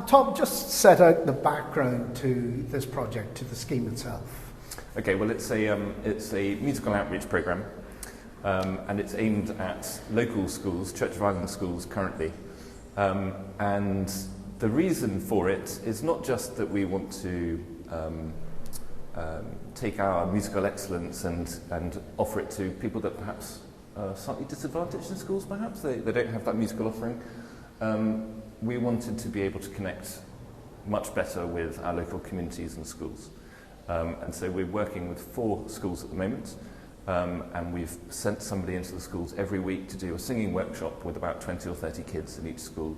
Tom, just set out the background to this project, to the scheme itself. Okay, well, it's a musical outreach programme, and it's aimed at local schools, Church of Ireland schools currently. And the reason for it is not just that we want to take our musical excellence and offer it to people that perhaps are slightly disadvantaged in schools, perhaps. They don't have that musical offering. We wanted to be able to connect much better with our local communities and schools. And so we're working with 4 schools at the moment, and we've sent somebody into the schools every week to do a singing workshop with about 20 or 30 kids in each school.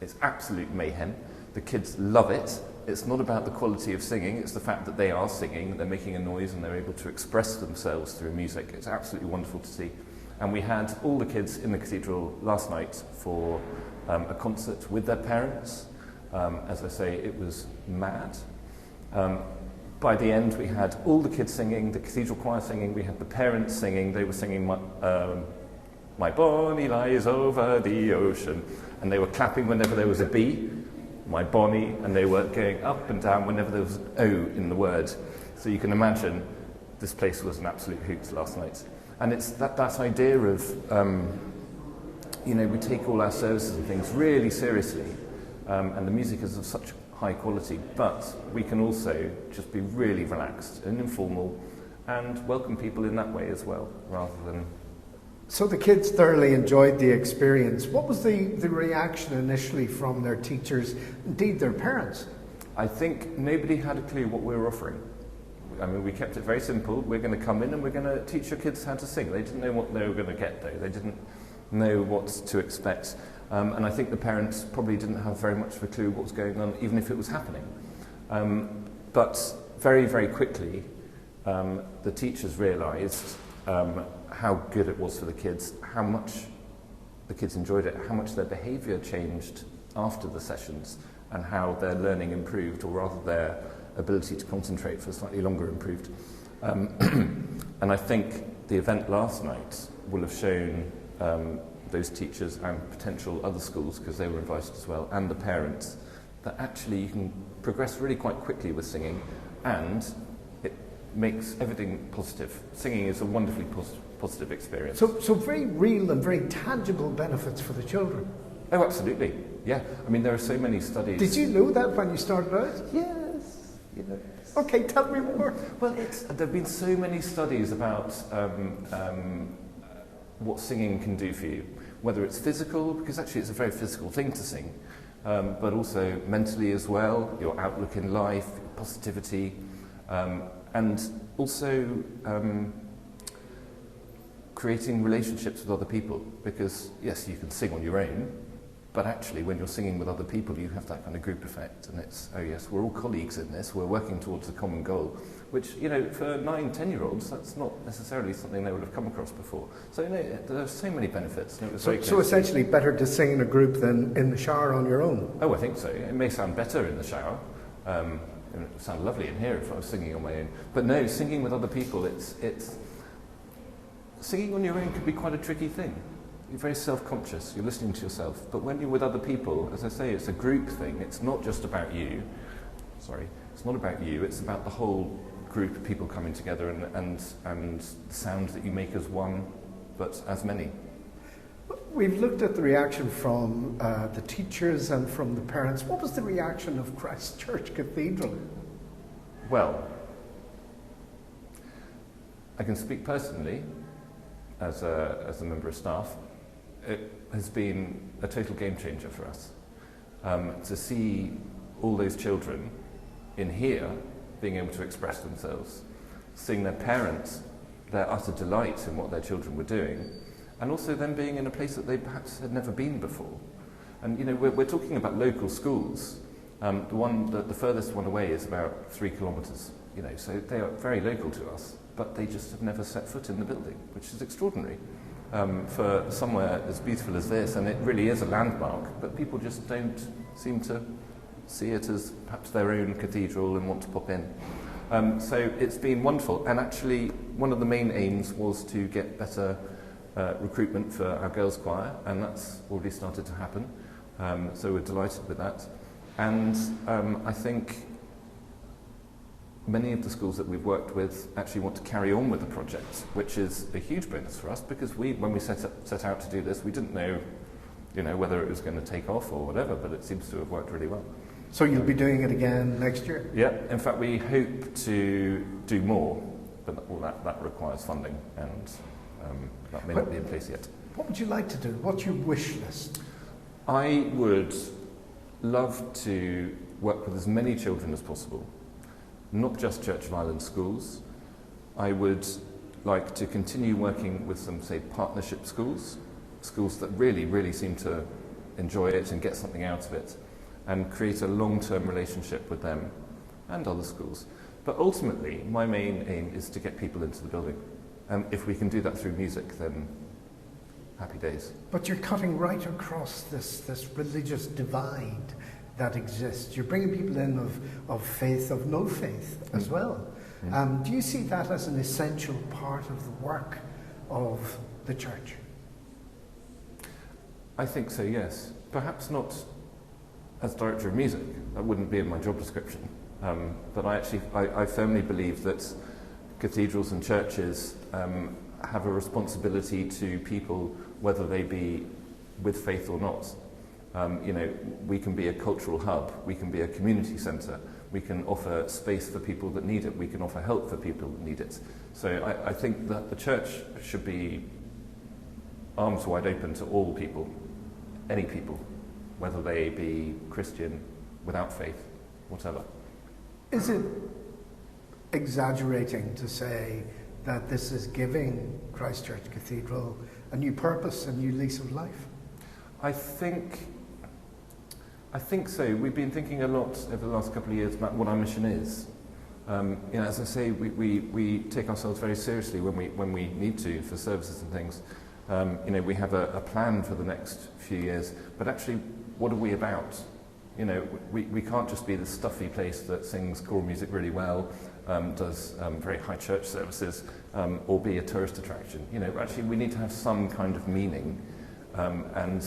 It's absolute mayhem. The kids love it. It's not about the quality of singing, it's the fact that they are singing, they're making a noise and they're able to express themselves through music. It's absolutely wonderful to see. And we had all the kids in the Cathedral last night for a concert with their parents. As I say, it was mad. By the end, we had all the kids singing, the Cathedral choir singing, we had the parents singing. They were singing My Bonnie Lies Over the Ocean, and they were clapping whenever there was a B, My Bonnie, and they were going up and down whenever there was an O in the word. So you can imagine this place was an absolute hoot last night. And it's that idea of, we take all our services and things really seriously, and the music is of such high quality, but we can also just be really relaxed and informal and welcome people in that way as well, rather than... So the kids thoroughly enjoyed the experience. What was the reaction initially from their teachers, indeed their parents? I think nobody had a clue what we were offering. I mean, we kept it very simple. We're going to come in and we're going to teach your kids how to sing. They didn't know what they were going to get, though. They didn't know what to expect. And I think the parents probably didn't have very much of a clue what was going on, even if it was happening. But very, very quickly, the teachers realised how good it was for the kids, how much the kids enjoyed it, how much their behaviour changed after the sessions, and how their learning improved, or rather their ability to concentrate for slightly longer improved. And I think the event last night will have shown those teachers and potential other schools, because they were invited as well, and the parents, that actually you can progress really quite quickly with singing, and it makes everything positive. Singing is a wonderfully positive experience. So very real and very tangible benefits for the children. Oh, absolutely. Yeah. I mean, there are so many studies. Did you know that when you started out? Yes. Okay, tell me more. Well, there have been so many studies about what singing can do for you, whether it's physical, because actually it's a very physical thing to sing, but also mentally as well, your outlook in life, positivity, and also creating relationships with other people, because yes, you can sing on your own, but actually when you're singing with other people you have that kind of group effect, and it's, oh yes, we're all colleagues in this, we're working towards a common goal, which, for 9-10-year-olds that's not necessarily something they would have come across before. So there are so many benefits. And it was so essentially better to sing in a group than in the shower on your own? Oh, I think so. It may sound better in the shower. It would sound lovely in here if I was singing on my own. But no, singing with other people, it's singing on your own can be quite a tricky thing. You're very self-conscious, you're listening to yourself. But when you're with other people, as I say, it's a group thing. It's not just about you. It's not about you. It's about the whole group of people coming together and the sound that you make as one, but as many. We've looked at the reaction from the teachers and from the parents. What was the reaction of Christ Church Cathedral? Well, I can speak personally as a member of staff. It has been a total game changer for us. To see all those children in here being able to express themselves, seeing their parents, their utter delight in what their children were doing, and also them being in a place that they perhaps had never been before. And we're talking about local schools. The furthest one away is about 3 kilometres. So they are very local to us, but they just have never set foot in the building, which is extraordinary for somewhere as beautiful as this. And it really is a landmark, but people just don't seem to see it as perhaps their own cathedral and want to pop in. So it's been wonderful. And actually, one of the main aims was to get better recruitment for our girls' choir, and that's already started to happen. So we're delighted with that. And I think many of the schools that we've worked with actually want to carry on with the project, which is a huge bonus for us, because when we set out to do this, we didn't know, whether it was going to take off or whatever, but it seems to have worked really well. So you'll be doing it again next year? Yeah, in fact we hope to do more, but that requires funding, and that may not be in place yet. What would you like to do? What's your wish list? I would love to work with as many children as possible, not just Church of Ireland schools. I would like to continue working with some, say, partnership schools that really, really seem to enjoy it and get something out of it, and create a long-term relationship with them and other schools. But ultimately, my main aim is to get people into the building. And if we can do that through music, then happy days. But you're cutting right across this religious divide that exists. You're bringing people in of faith, of no faith as well. Do you see that as an essential part of the work of the church? I think so, yes. Perhaps not as director of music. That wouldn't be in my job description. But I firmly believe that cathedrals and churches have a responsibility to people, whether they be with faith or not. We can be a cultural hub, we can be a community centre, we can offer space for people that need it, we can offer help for people that need it. So I think that the church should be arms wide open to all people, any people, whether they be Christian, without faith, whatever. Is it exaggerating to say that this is giving Christ Church Cathedral a new purpose, a new lease of life? I think so. We've been thinking a lot over the last couple of years about what our mission is. As I say, we take ourselves very seriously when we need to for services and things. We have a plan for the next few years, but actually, what are we about? We can't just be this stuffy place that sings choral music really well, does very high church services, or be a tourist attraction. Actually, we need to have some kind of meaning, and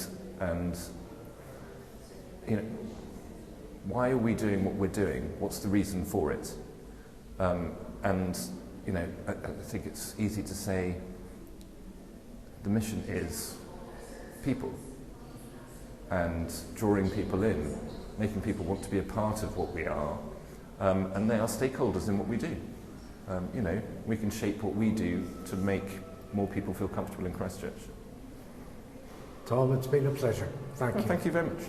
why are we doing what we're doing? What's the reason for it? I think it's easy to say the mission is people, and drawing people in, making people want to be a part of what we are, and they are stakeholders in what we do. We can shape what we do to make more people feel comfortable in Christ Church. Tom, it's been a pleasure. Thank you. Thank you very much.